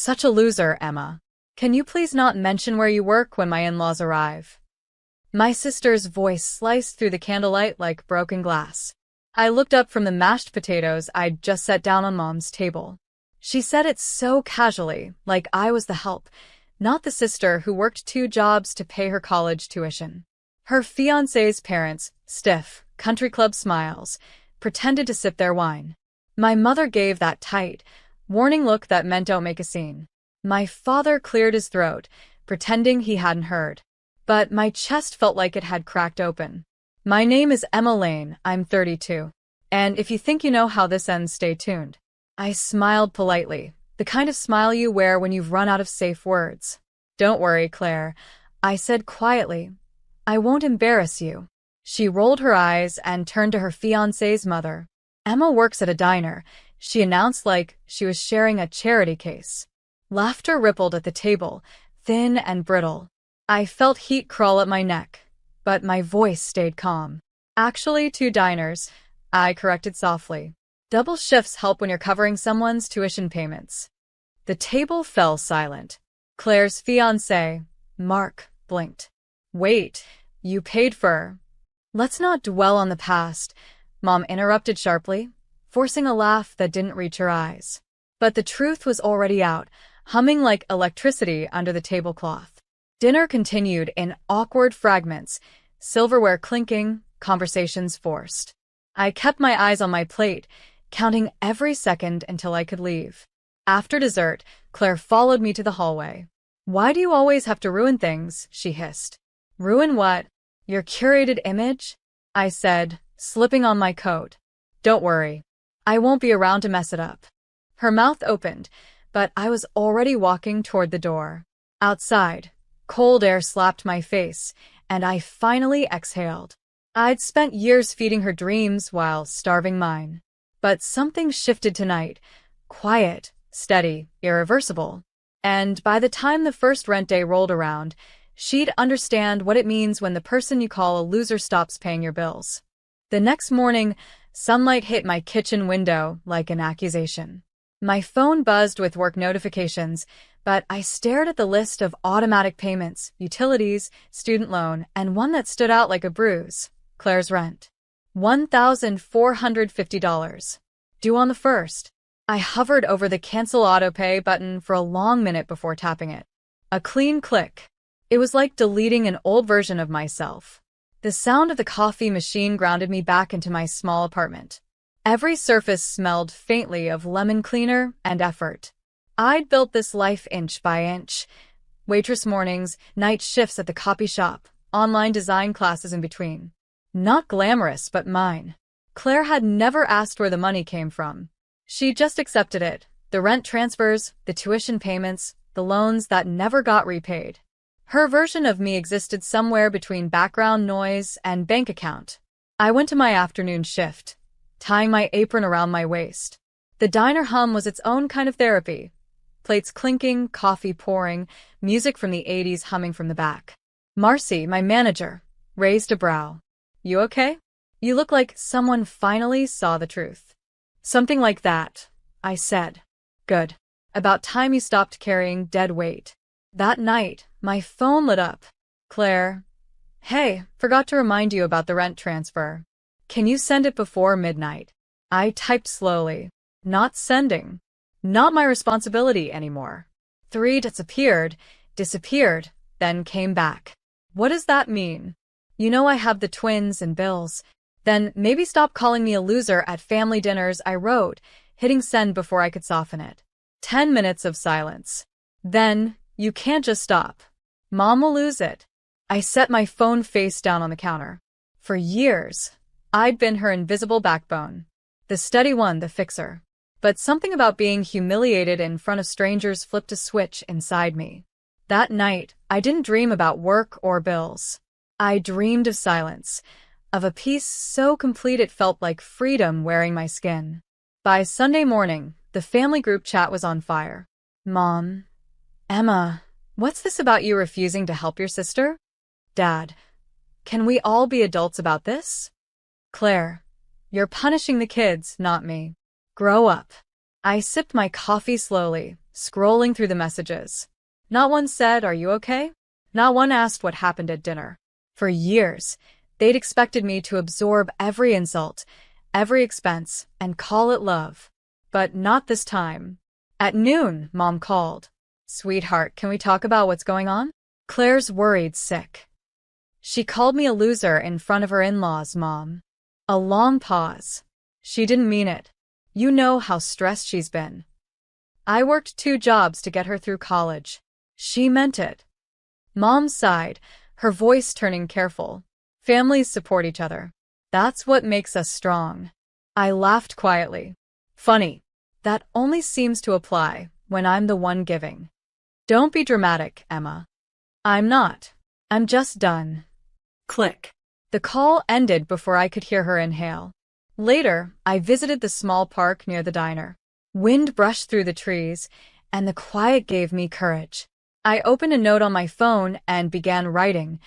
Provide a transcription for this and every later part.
such a loser, Emma. Can you please not mention where you work when my in-laws arrive? My sister's voice sliced through the candlelight like broken glass. I looked up from the mashed potatoes I'd just set down on Mom's table. She said it so casually, like I was the help, not the sister who worked 2 jobs to pay her college tuition. Her fiancé's parents, stiff, country club smiles, pretended to sip their wine. My mother gave that tight, warning look that meant don't make a scene. My father cleared his throat, pretending he hadn't heard. But my chest felt like it had cracked open. My name is Emma Lane, I'm 32. And if you think you know how this ends, stay tuned. I smiled politely, the kind of smile you wear when you've run out of safe words. Don't worry, Claire, I said quietly. I won't embarrass you. She rolled her eyes and turned to her fiancé's mother. Emma works at a diner, she announced like she was sharing a charity case. Laughter rippled at the table, thin and brittle. I felt heat crawl up my neck, but my voice stayed calm. Actually, 2 diners, I corrected softly. Double shifts help when you're covering someone's tuition payments. The table fell silent. Claire's fiancé, Mark, blinked. Wait, you paid for... Let's not dwell on the past, Mom interrupted sharply, forcing a laugh that didn't reach her eyes. But the truth was already out, humming like electricity under the tablecloth. Dinner continued in awkward fragments, silverware clinking, conversations forced. I kept my eyes on my plate, counting every second until I could leave. After dessert, Claire followed me to the hallway. Why do you always have to ruin things? She hissed. Ruin what? Your curated image? I said, slipping on my coat. Don't worry. I won't be around to mess it up. Her mouth opened, but I was already walking toward the door. Outside, cold air slapped my face, and I finally exhaled. I'd spent years feeding her dreams while starving mine. But something shifted tonight. Quiet, steady, irreversible. And by the time the first rent day rolled around, she'd understand what it means when the person you call a loser stops paying your bills. The next morning, sunlight hit my kitchen window like an accusation. My phone buzzed with work notifications, but I stared at the list of automatic payments, utilities, student loan, and one that stood out like a bruise. Claire's rent. $1,450. Due on the 1st. I hovered over the cancel autopay button for a long minute before tapping it. A clean click. It was like deleting an old version of myself. The sound of the coffee machine grounded me back into my small apartment. Every surface smelled faintly of lemon cleaner and effort. I'd built this life inch by inch. Waitress mornings, night shifts at the copy shop, online design classes in between. Not glamorous, but mine. Claire had never asked where the money came from. She just accepted it. The rent transfers, the tuition payments, the loans that never got repaid. Her version of me existed somewhere between background noise and bank account. I went to my afternoon shift, tying my apron around my waist. The diner hum was its own kind of therapy. Plates clinking, coffee pouring, music from the 80s humming from the back. Marcy, my manager, raised a brow. You okay? You look like someone finally saw the truth. Something like that, I said. Good. About time you stopped carrying dead weight. That night, my phone lit up. Claire. Hey, forgot to remind you about the rent transfer. Can you send it before midnight? I typed slowly. Not sending. Not my responsibility anymore. 3 disappeared, then came back. What does that mean? You know I have the twins and bills. Then maybe stop calling me a loser at family dinners, I wrote, hitting send before I could soften it. 10 minutes of silence. Then, you can't just stop. Mom will lose it. I set my phone face down on the counter. For years, I'd been her invisible backbone. The steady one, the fixer. But something about being humiliated in front of strangers flipped a switch inside me. That night, I didn't dream about work or bills. I dreamed of silence, of a peace so complete it felt like freedom wearing my skin. By Sunday morning, the family group chat was on fire. Mom. Emma, what's this about you refusing to help your sister? Dad, can we all be adults about this? Claire, you're punishing the kids, not me. Grow up. I sipped my coffee slowly, scrolling through the messages. Not one said, "Are you okay?" Not one asked what happened at dinner. For years, they'd expected me to absorb every insult, every expense, and call it love. But not this time. At noon, Mom called. "Sweetheart, can we talk about what's going on?" Claire's worried sick. She called me a loser in front of her in-laws, Mom. A long pause. She didn't mean it. "You know how stressed she's been. I worked 2 jobs to get her through college." She meant it. Mom sighed, her voice turning careful. "Families support each other. That's what makes us strong." I laughed quietly. Funny. That only seems to apply when I'm the one giving. Don't be dramatic, Emma. I'm not. I'm just done. Click. The call ended before I could hear her inhale. Later, I visited the small park near the diner. Wind brushed through the trees, and the quiet gave me courage. I opened a note on my phone and began writing,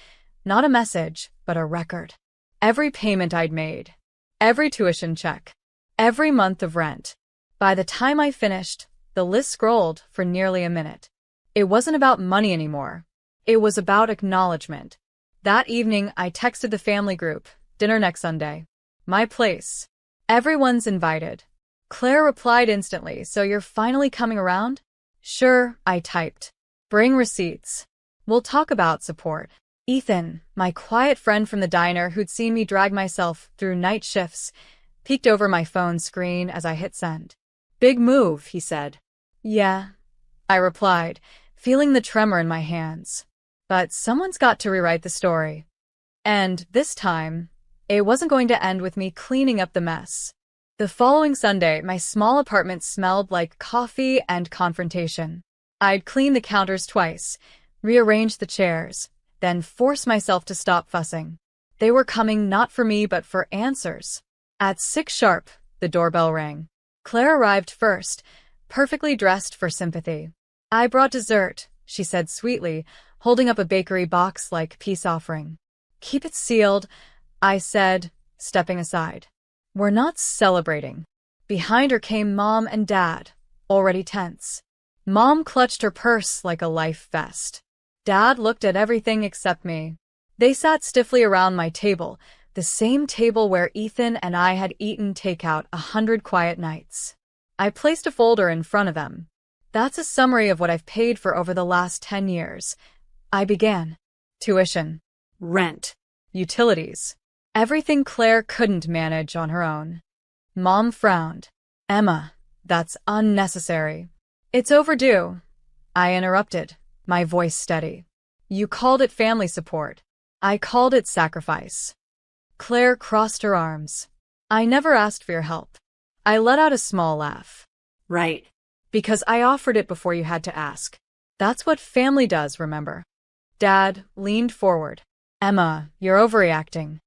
not a message, but a record. Every payment I'd made, every tuition check, every month of rent. By the time I finished, the list scrolled for nearly a minute. It wasn't about money anymore. It was about acknowledgement. That evening, I texted the family group, "Dinner next Sunday. My place. Everyone's invited." Claire replied instantly, "So you're finally coming around?" "Sure," I typed. "Bring receipts. We'll talk about support." Ethan, my quiet friend from the diner who'd seen me drag myself through night shifts, peeked over my phone screen as I hit send. "Big move," he said. "Yeah," I replied, feeling the tremor in my hands. But someone's got to rewrite the story. And this time, it wasn't going to end with me cleaning up the mess. The following Sunday, my small apartment smelled like coffee and confrontation. I'd cleaned the counters twice, rearranged the chairs, then forced myself to stop fussing. They were coming not for me but for answers. At 6 sharp, the doorbell rang. Claire arrived first, perfectly dressed for sympathy. "I brought dessert," she said sweetly, holding up a bakery box like peace offering. "Keep it sealed," I said, stepping aside. "We're not celebrating." Behind her came Mom and Dad, already tense. Mom clutched her purse like a life vest. Dad looked at everything except me. They sat stiffly around my table, the same table where Ethan and I had eaten takeout 100 quiet nights. I placed a folder in front of them. "That's a summary of what I've paid for over the last 10 years. I began. Tuition, rent, utilities, everything Claire couldn't manage on her own." Mom frowned. "Emma, that's unnecessary." "It's overdue," I interrupted, my voice steady. "You called it family support. I called it sacrifice." Claire crossed her arms. "I never asked for your help." I let out a small laugh. "Right. Because I offered it before you had to ask. That's what family does, remember?" Dad leaned forward. "Emma, you're overreacting."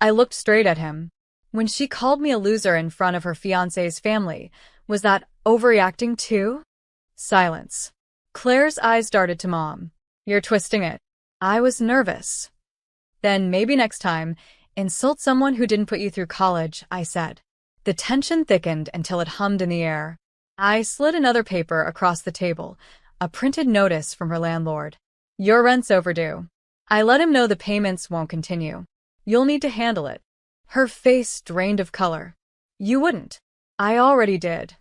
I looked straight at him. When she called me a loser in front of her fiancé's family, was that overreacting too? Silence. Claire's eyes darted to Mom. "You're twisting it." I was nervous. "Then maybe next time, insult someone who didn't put you through college," I said. The tension thickened until it hummed in the air. I slid another paper across the table, a printed notice from her landlord. "Your rent's overdue." I let him know the payments won't continue. "You'll need to handle it." Her face drained of color. "You wouldn't." "I already did."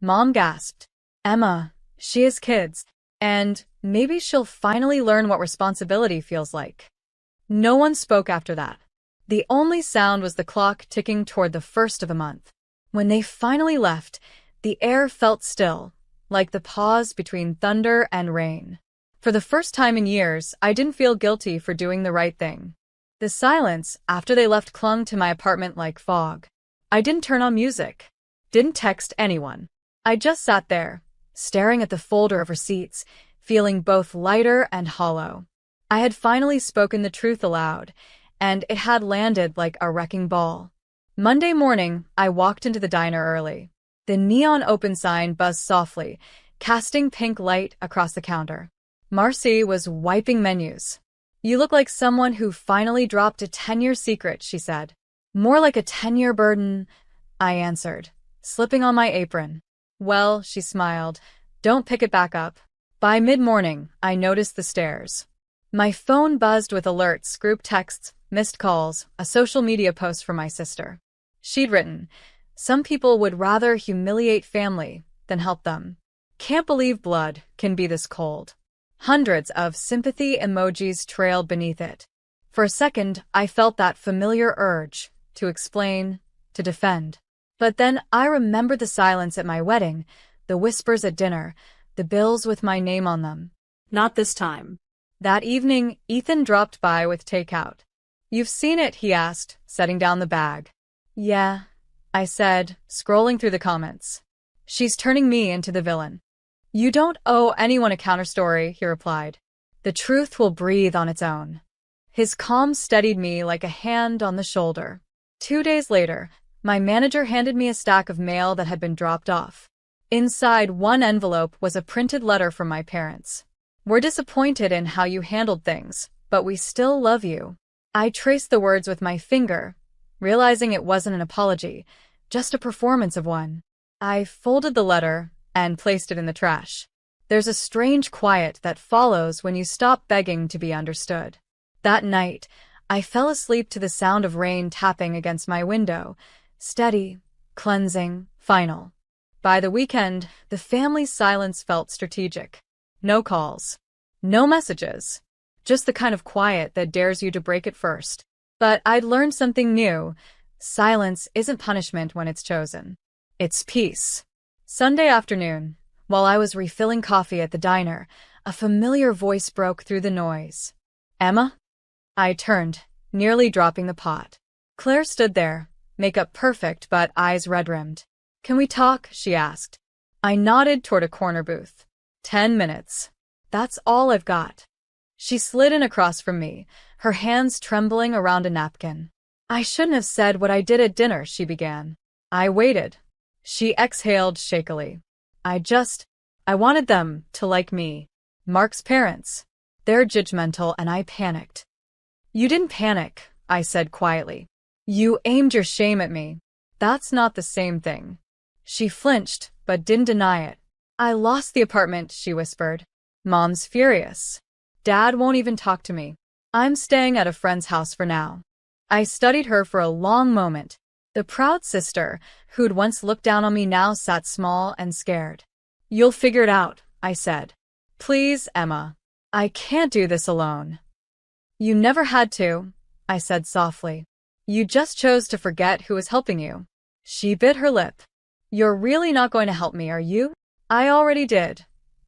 Mom gasped. "Emma, she has kids, and maybe she'll finally learn what responsibility feels like." No one spoke after that. The only sound was the clock ticking toward the first of the month. When they finally left, the air felt still, like the pause between thunder and rain. For the first time in years, I didn't feel guilty for doing the right thing. The silence after they left clung to my apartment like fog. I didn't turn on music, didn't text anyone. I just sat there, staring at the folder of receipts, feeling both lighter and hollow. I had finally spoken the truth aloud, and it had landed like a wrecking ball. Monday morning, I walked into the diner early. The neon open sign buzzed softly, casting pink light across the counter. Marcy was wiping menus. "You look like someone who finally dropped a 10-year secret," she said. "More like a 10-year burden," I answered, slipping on my apron. "Well," she smiled, Don't pick it back up. By mid-morning, I noticed the stares. My phone buzzed with alerts, group texts, missed calls, a social media post from my sister. She'd written, "Some people would rather humiliate family than help them. Can't believe blood can be this cold." Hundreds of sympathy emojis trailed beneath it. For a second, I felt that familiar urge to explain, to defend. But then I remembered the silence at my wedding, the whispers at dinner, the bills with my name on them. Not this time. That evening, Ethan dropped by with takeout. "You've seen it?" he asked, setting down the bag. "Yeah," I said, scrolling through the comments. "She's turning me into the villain." "You don't owe anyone a counterstory," he replied. "The truth will breathe on its own." His calm steadied me like a hand on the shoulder. 2 days later, my manager handed me a stack of mail that had been dropped off. Inside one envelope was a printed letter from my parents. "We're disappointed in how you handled things, but we still love you." I traced the words with my finger, realizing it wasn't an apology, just a performance of one. I folded the letter and placed it in the trash. There's a strange quiet that follows when you stop begging to be understood. That night, I fell asleep to the sound of rain tapping against my window, steady, cleansing, final. By the weekend, the family's silence felt strategic. No calls. No messages. Just the kind of quiet that dares you to break it first. But I'd learned something new. Silence isn't punishment when it's chosen. It's peace. Sunday afternoon, while I was refilling coffee at the diner, a familiar voice broke through the noise. "Emma?" I turned, nearly dropping the pot. Claire stood there, makeup perfect but eyes red-rimmed. "Can we talk?" she asked. I nodded toward a corner booth. 10 minutes. That's all I've got. She slid in across from me, her hands trembling around a napkin. "I shouldn't have said what I did at dinner," she began. I waited. She exhaled shakily. I wanted them to like me. Mark's parents. They're judgmental, and I panicked." "You didn't panic," I said quietly. "You aimed your shame at me." "That's not the same thing." She flinched, but didn't deny it. "I lost the apartment," she whispered. "Mom's furious. Dad won't even talk to me. I'm staying at a friend's house for now." I studied her for a long moment. The proud sister, who'd once looked down on me, now sat small and scared. "You'll figure it out," I said. "Please, Emma. I can't do this alone." "You never had to," I said softly. "You just chose to forget who was helping you." She bit her lip. "You're really not going to help me, are you?" "I already did,"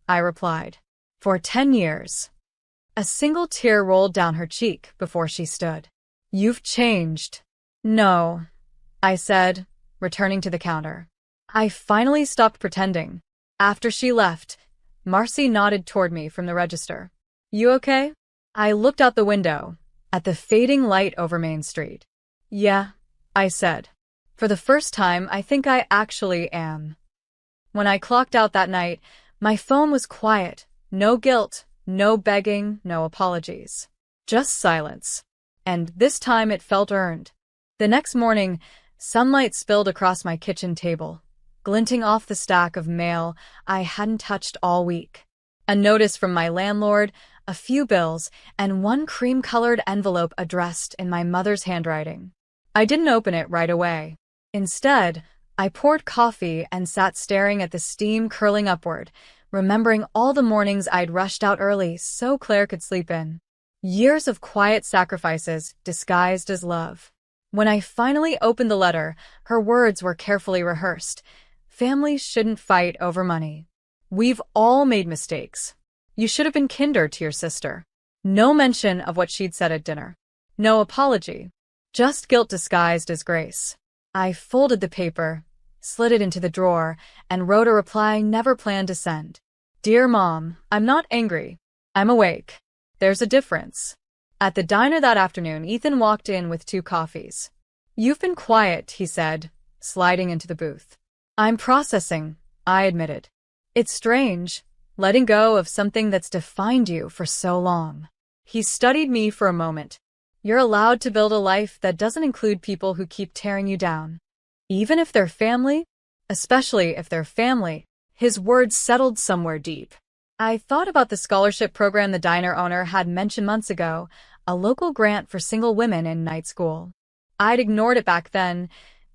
I replied. "For 10 years. A single tear rolled down her cheek before she stood. "You've changed." "No," I said, returning to the counter. I finally stopped pretending. After she left, Marcy nodded toward me from the register. "You okay?" I looked out the window, at the fading light over Main Street. "Yeah," I said. "For the first time, I think I actually am." When I clocked out that night, my phone was quiet. No guilt, no begging, no apologies. Just silence. And this time it felt earned. The next morning, sunlight spilled across my kitchen table, glinting off the stack of mail I hadn't touched all week. A notice from my landlord, a few bills, and one cream-colored envelope addressed in my mother's handwriting. I didn't open it right away. Instead, I poured coffee and sat staring at the steam curling upward, remembering all the mornings I'd rushed out early so Claire could sleep in. Years of quiet sacrifices disguised as love. When I finally opened the letter, her words were carefully rehearsed. "Families shouldn't fight over money. We've all made mistakes. You should have been kinder to your sister." No mention of what she'd said at dinner. No apology. Just guilt disguised as grace. I folded the paper, slid it into the drawer, and wrote a reply I never planned to send. "Dear Mom, I'm not angry. I'm awake. There's a difference." At the diner that afternoon, Ethan walked in with 2 coffees. "You've been quiet," he said, sliding into the booth. "I'm processing," I admitted. "It's strange, letting go of something that's defined you for so long." He studied me for a moment. "You're allowed to build a life that doesn't include people who keep tearing you down. Even if they're family? Especially if they're family." His words settled somewhere deep. I thought about the scholarship program the diner owner had mentioned months ago, a local grant for single women in night school. I'd ignored it back then,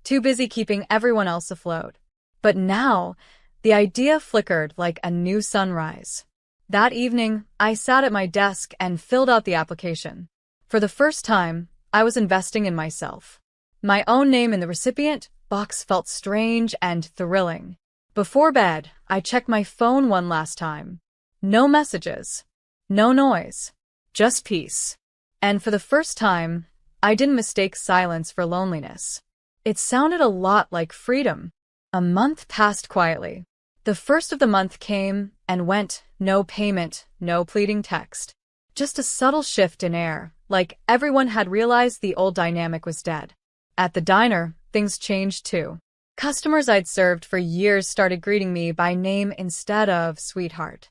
too busy keeping everyone else afloat. But now, the idea flickered like a new sunrise. That evening, I sat at my desk and filled out the application. For the first time, I was investing in myself. My own name in the recipient box felt strange and thrilling. Before bed, I checked my phone one last time. No messages. No noise. Just peace. And for the first time, I didn't mistake silence for loneliness. It sounded a lot like freedom. A month passed quietly. The first of the month came and went, no payment, no pleading text. Just a subtle shift in air, like everyone had realized the old dynamic was dead. At the diner, things changed too. Customers I'd served for years started greeting me by name instead of sweetheart.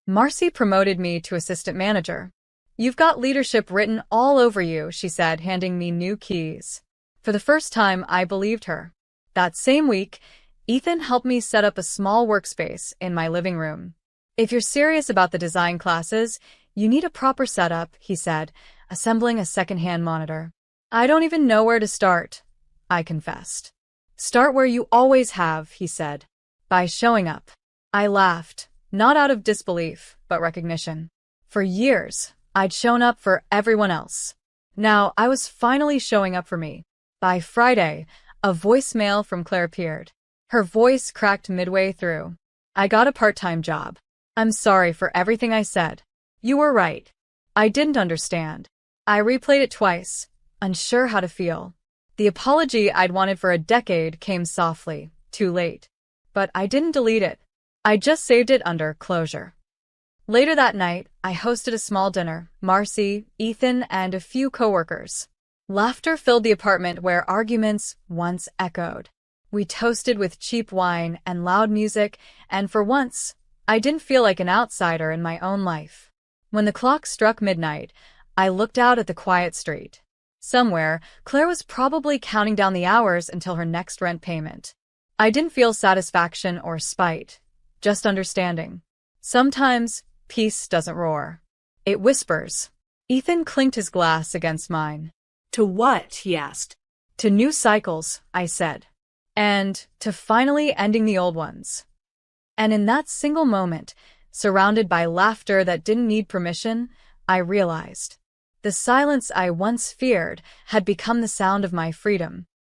Marcy promoted me to assistant manager. "You've got leadership written all over you," she said, handing me new keys. For the first time, I believed her. That same week, Ethan helped me set up a small workspace in my living room. "If you're serious about the design classes, you need a proper setup," he said, assembling a secondhand monitor. "I don't even know where to start," I confessed. "Start where you always have," he said, "by showing up." I laughed, not out of disbelief, but recognition. For years, I'd shown up for everyone else. Now I was finally showing up for me. By Friday, a voicemail from Claire appeared. Her voice cracked midway through. "I got a part-time job. I'm sorry for everything I said. You were right. I didn't understand." I replayed it twice, unsure how to feel. The apology I'd wanted for a decade came softly, too late. But I didn't delete it. I just saved it under closure. Later that night, I hosted a small dinner, Marcy, Ethan, and a few coworkers. Laughter filled the apartment where arguments once echoed. We toasted with cheap wine and loud music, and for once, I didn't feel like an outsider in my own life. When the clock struck midnight, I looked out at the quiet street. Somewhere, Claire was probably counting down the hours until her next rent payment. I didn't feel satisfaction or spite, just understanding. Sometimes, peace doesn't roar. It whispers. Ethan clinked his glass against mine. "To what?" he asked. "To new cycles," I said. "And to finally ending the old ones." And in that single moment, surrounded by laughter that didn't need permission, I realized. The silence I once feared had become the sound of my freedom.